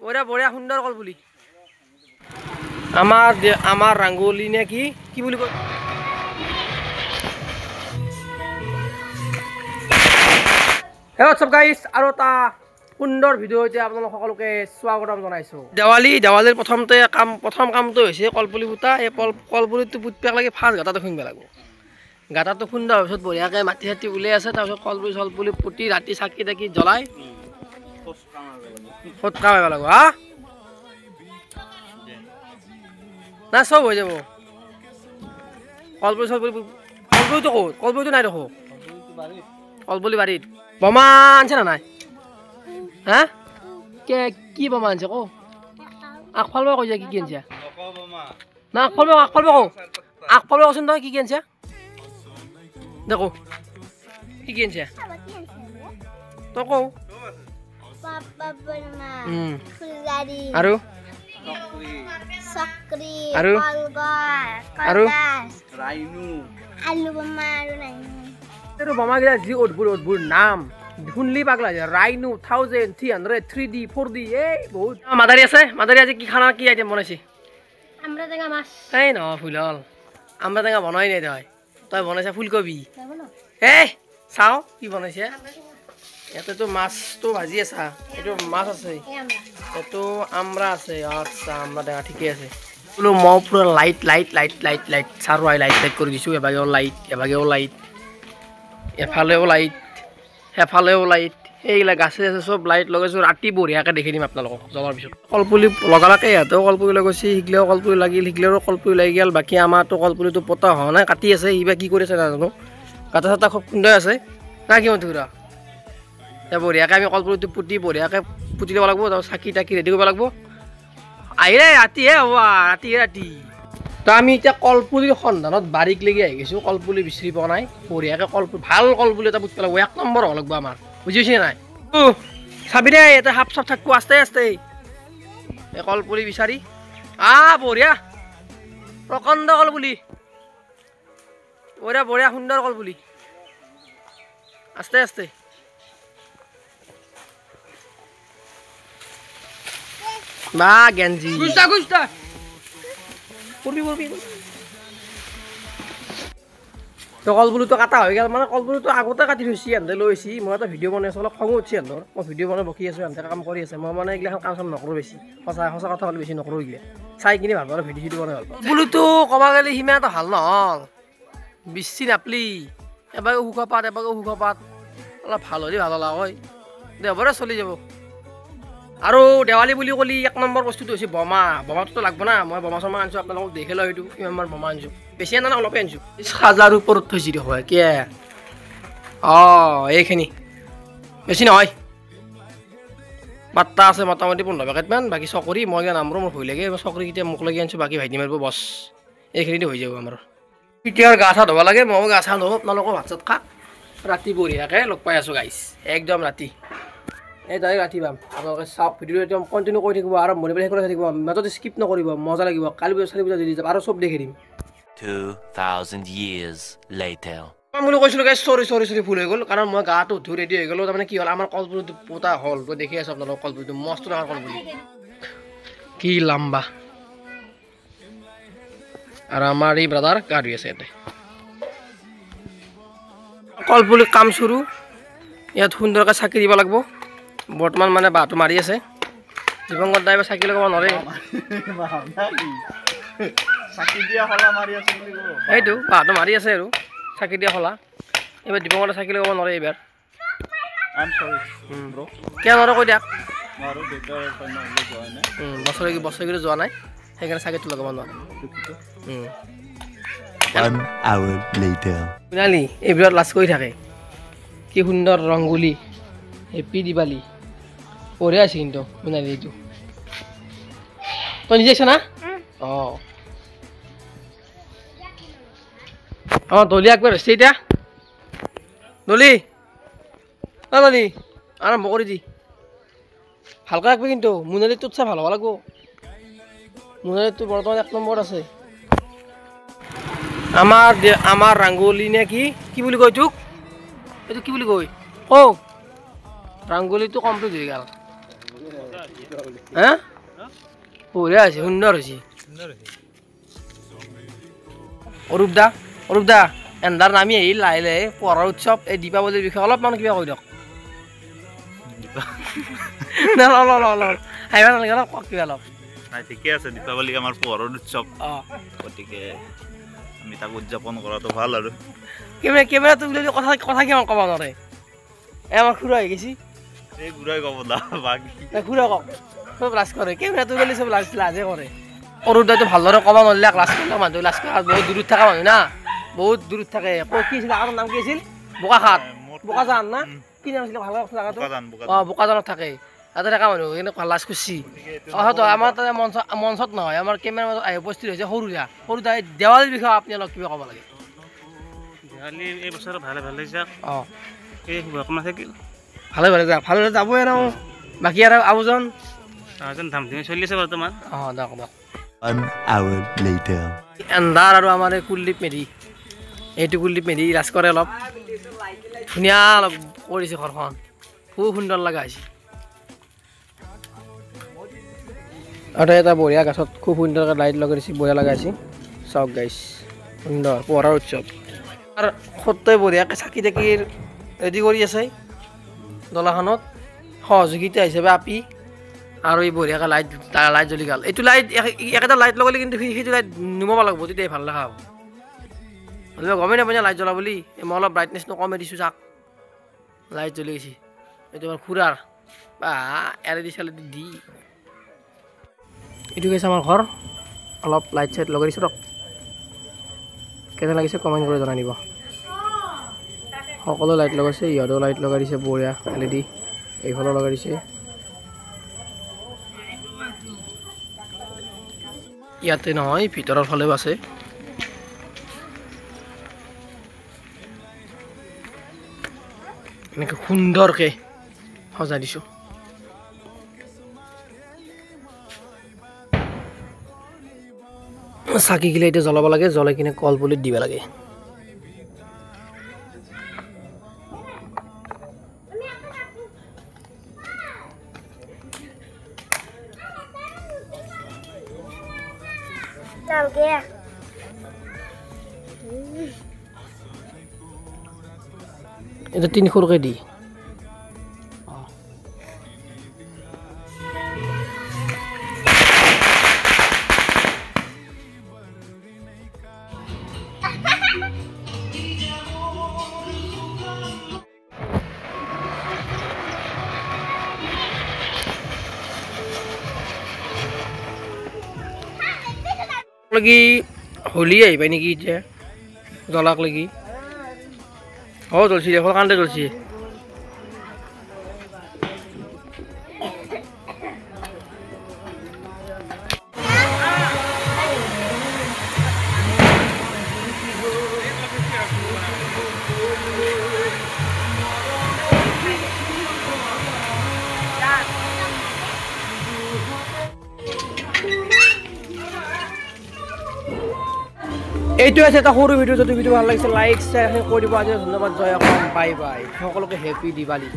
ওৰা বড়িয়া সুন্দৰ কলপুলি আমাৰ ৰাঙ্গলি নে কি বলি কয় হেল্ল সব গাইস আৰু এটা সুন্দৰ ভিডিঅ' এতিয়া আপোনালোক সকলোকে স্বাগতম জনাইছো দেৱালীৰ প্ৰথম কামটো হৈছে কলপুলি ফুটা এই কলপুলিটো পুতপাক লাগি ফাৰ্ষ্ট গাঁতাটো খুন্দিব লাগিব গাঁতাটো খুন্দাৰ পিছত বঢ়িয়াকৈ মাটি চাটি ওলাই আছে তাৰপিছত কলপুলি চলপুলি পুতি ৰাতি চাকি তাকি জ্বলাই ফটকা মাৰিব লাগিব হা না চব হৈ যাব কলপুলি চলপুলি কলপুলিটো ক'ত কলপুলিটো নাই দেখো কলপুলি বাৰীত বোমা আনছে না নাই হা কি বোমা আনছে কো আগফালবে কৈ যা কি আনছে না আগফালবে কচোন তই কি আনছে দেখো কি আনছে তই কও আৰু Sakri, Aru? Kolgas, Rainu, Alu Bama, Rainu. Itu Bama kita ji odbur naam. Hunli pagla je Rainu 1000 300 3D 4D বহুত মাদারি আছে কি খানা কি আইটেম বনাইছে আমরা টেঙা মাছ এই ন ফুলল আমরা টেঙা বনাই নাই তই বনাইছা ফুলকবি চাও কি বনাইছে এতে তো মাছটো ভাজি আছে এটো মাছ আছে এটো আমরা আছে আচ্ছা আমরা দেখা ঠিকই আছে পুরো ম পুরো লাইট সারওয়াই লাইট করে দিছো এবাগেও লাইট এফালেও লাইট হেফালেও লাইট এইগিলা গাছে আছে সব লাইট লগাইছো ৰাতি বঢ়িয়াকৈ দেখি দিম আপোনালোকক জ্বলাৰ পিছত কলপুলি লগালাকে ইহঁতেও কলপুলি লগাইছে শিকলেও কলপুলি লাগিল শিকলেও কলপুলি লাগি গ'ল বাকী আমাৰতো কলপুলিটো পতা হোৱা নাই কাটি আছে কিবা কি কৰিছে নাজানো কাটা চাটা খুব সুন্দৰ আছে না কি মন ধৰা বঢ়িয়াকৈ আমি কলপুলিটো বঢ়িয়াকৈ পুতি ল'ব লাগিব তাৰপিছত চাকি তাকি ৰেডি কৰিব লাগিব আহিলে ৰাতিহে হ'ব ৰাতি তো আমি এতিয়া কলপুলিৰ সন্ধানত বাৰীক লাগি আহি গৈছোঁ কলপুলি বিচাৰি পোৱা নাই বঢ়িয়াকৈ ভাল কলপুলি এটা পুতিব লাগিব 1 নম্বৰ হ'ব লাগিব আমাৰ বুজিছে নাই চাবি দে এটা সাপ চাপ থাকব আস্তে এই কলপুলি বিচাৰি বঢ়িয়া প্ৰকাণ্ড কলপুলি বঢ়িয়া সুন্দৰ কলপুলি আস্তে বা গেঞ্জি গুষ্টা পূৰ্বি তো কলপুলিটো কাটা হৈ গ'ল মানে কলপুলিটো আগতে কাটি থৈছি এহেঁতে লৈছি মই এটা ভিডিঅ' বনাই আছোঁ অলপ খঙো উঠছি এহেঁতৰ মই ভিডিঅ' বনাই বকি আছোঁ এহেঁতে কাম কৰি আছে মই মানে এইগিলাখন কাম চাম নকৰোঁ বেছি সঁচা কথা হ'লে বেছি নকৰোঁ এইগিলা চাই কিনি ভাল পাওঁ ভিডিঅ' বনাই ভাল পাওঁ কলপুলিটো ক'ব গ'লে সিমান এটা ভাল নহ'ল বেছি নাপলি এবাগে সুখ পাত অলপ ভাল হ'লে ভাল হ'লা হয় দেওবাৰে চলি যাব আৰু দেৱালী বুলি ক'লি 1 নম্বৰ বস্তুটো হৈছে বোমাটোতো লাগব না মই বোমা চমা আনিছোঁ আপোনালোকক দেখি লওঁ সেইটো কিমান বোমা আনিছোঁ বেছি আনা অলপে আনিছোঁ সাজাৰ ওপৰত থৈছি দেখুৱাই কি এইখিনি বেছি নহয় বাৰ্তা আছে মোটামুটি 15 পেকেটমান বাকী চকৰি মই নামৰো মোৰ ভয় লাগে চকৰি কেতিয়া মোক লাগি আনিছোঁ বাকী ভাইটি মাৰিব বছ এইখিনিতে হৈ যাব আমাৰ এতিয়া গা চা ধুব লাগে ময়ো গা চা ধুম আপোনালোকৰ ভাত চাত খাক ৰাতি বঢ়িয়াকৈ লগ পাই আছোঁ গাইছ একদম ৰাতি এই তাই ৰাতি পাম আপোনালোকে চাওক ভিডিঅ'টো একদম কণ্টিনিউ কৰি থাকিব আৰু মনে শেষ কৰি থাকিব মাজতে স্কিপ নকৰিব মজা লাগিব কালি পূজা 4 পূজা দি যাব আৰু চব দেখি দিম 2000 years later মই বুলি কৈছিলোঁ গাইছ চৰি ভুল হৈ গ'ল কাৰণ মই গাটো ধুই ৰেডি হৈ গ'লোঁ তাৰমানে কি হ'ল আমাৰ কলপুলিটো পোতা হ'ল তো দেখি আছোঁ আপোনালোকক কলপুলিটো মস্ত ডাঙৰ কলপুলি কি লাম্বা আৰু আমাৰ এই ব্ৰাদাৰ গা ধুই আছে ইয়াতে কলপুলি কাম চুৰু ইয়াত সুন্দৰকৈ চাকি দিব লাগিব বৰ্তমান মানে বাঁহটো মাৰি আছে জীৱংকত দাইবা চাকি লগাব নোৱাৰে সেইটো বাঁহটো মাৰি আছে আৰু চাকি দিয়া খোলা এইবাৰ দীপংকতে চাকি লগাব নোৱাৰে এইবাৰ কিয় নোৱাৰো কৈ দিয়ক বছৰকি যোৱা নাই সেইকাৰণে চাকিটো লগাব নোৱাৰে সোণালী এইবোৰত লাজ কৰি থাকে কি সুন্দৰ ৰংগুলি হেপী দিৱালী বঢ়িয়া আছে কিন্তু সোণালী এইটো তই নিজে আছ না দলি একবাৰ হৈছে এতিয়া দলি আৰম্ভ কৰি দি ভালকৈ ৰাখবি কিন্তু মোনালীটোত চাই ভাল হ'ব লাগিব মোনালীটো বৰ্তমান 1 নম্বৰত আছে আমাৰ ৰাংগলি নে কি বুলি কয় তোক এইটো কি বুলি কয় ৰাংগলিটো কমপ্লিট হৈ গ'ল হা বঢ়িয়া হৈছে সুন্দৰ হৈছে অৰূপ দা এন্ধাৰ নামি আহিল লাহে লাহে পোহৰৰ উৎসৱ এই দীপাৱলীৰ বিষয়ে অলপমান কিবা কৈ দিয়ক আহিবা নালাগে অলপ কওক কিবা অলপ নাই ঠিকে আছে দীপাৱলী আমাৰ পোহৰৰ উৎসৱ অঁ গতিকে আমি তাক উদযাপন কৰাটো ভাল আৰু কেমেৰা তুলি কথা কিমান ক'ব নোৱাৰে আমাৰ খুৰা হৈ গৈছি এই ঘূৰাই ক'ব দা বাকী খুৰা কওক চব লাজ কৰে কেমেৰা তুলি চব লাজে কৰে অৰূপ দাইটো ভালদৰে ক'ব নোৱাৰিলে লাজ কৰিলে মানুহ লাজ কৰা বহুত দূৰত থকা মানুহ না বহুত দূৰত থাকে কি আছিল আগৰ নাম কি আছিল বোকাখাট বোকাজান না কি নাম আছিলে ভালকৈ জেগাটো অঁ বোকাজানত থাকে তাতে থকা মানুহ এনেকুৱা লাজ কৰিছি হয়তো আমাৰ তাতে মঞ্চত নহয় আমাৰ কেমেৰাৰ মাজত আহি উপস্থিত হৈছে সৰুদা দেৱালীৰ বিষয়ে আপুনি অলপ কিবা ক'ব লাগে দেৱালী এই বছৰ ভালে যাওক অঁ এই শুভকামনা থাকিল ভালে যাবই আৰু বাকী আৰু আয়োজন ধাম ধুমি চলি আছে বৰ্তমান অঁ দিয়ক 1 hour later. এন্ধাৰ আৰু আমাৰ এই কুলদীপ মেধি এইটো কুলদীপ মেধি লাজ কৰে অলপ ধুনীয়া অলপ কৰিছে ঘৰখন খুব সুন্দৰ লগা হৈছে আৰু এটা বঢ়িয়া গাছত খুব সুন্দৰকৈ লাইট লগাই দিছে বঢ়িয়া লগা হৈছে চাওক গাইছ সুন্দৰ পোহৰৰ উৎসৱ আৰু সত্ৰই বঢ়িয়াকৈ চাকি তাকিৰ ৰেডি কৰি আছে দলাখনত সহযোগিতা হিচাপে আপি আৰু এই বঢ়িয়াকৈ লাইট জ্বলি গ'ল এইটো লাইট একেটা লাইট লগালে কিন্তু সেইটো লাইট নুমাব লাগিব তেতিয়াই ভাল লগা হ'ব হ'লেও গমেই নাপায় লাইট জ্বলা বুলি মই অলপ ব্ৰাইটনেছটো কমাই দিছোঁ চাওক লাইট জ্বলি গৈছে এইটো আমাৰ খুৰাৰ বা এৰেদি চেৰেদি দি এইটো গৈছে আমাৰ ঘৰ অলপ লাইট চাইট লগাই দিছোঁ ৰক কেনে লাগিছে কমেণ্ট কৰি জনাই দিব সকলো লাইট লগাইছে ইহঁতেও লাইট লগাই দিছে বঢ়িয়া LED এইফালেও লগাই দিছে ইয়াতে নহয় ভিতৰৰ ফালেও আছে এনেকৈ সুন্দৰকৈ সজাই দিছোঁ চাকিগিলা এতিয়া জ্বলাব লাগে জ্বলাই কিনে কলপুলিত দিব লাগে এটা 300 দি লাগি হোলি আহিবা নেকি এতিয়া জ্বলাক লাগি অঁ জ্বলছি দেখোন কান্দে জ্বলছি এইটো আছে এটা সৰু ভিডিঅ' যদি ভিডিঅ' ভাল লাগিছে লাইক শ্বেয়াৰ কৰি দিব আজি ধন্যবাদ জয় অসম বাই বাই সকলোকে হেপী দিৱালী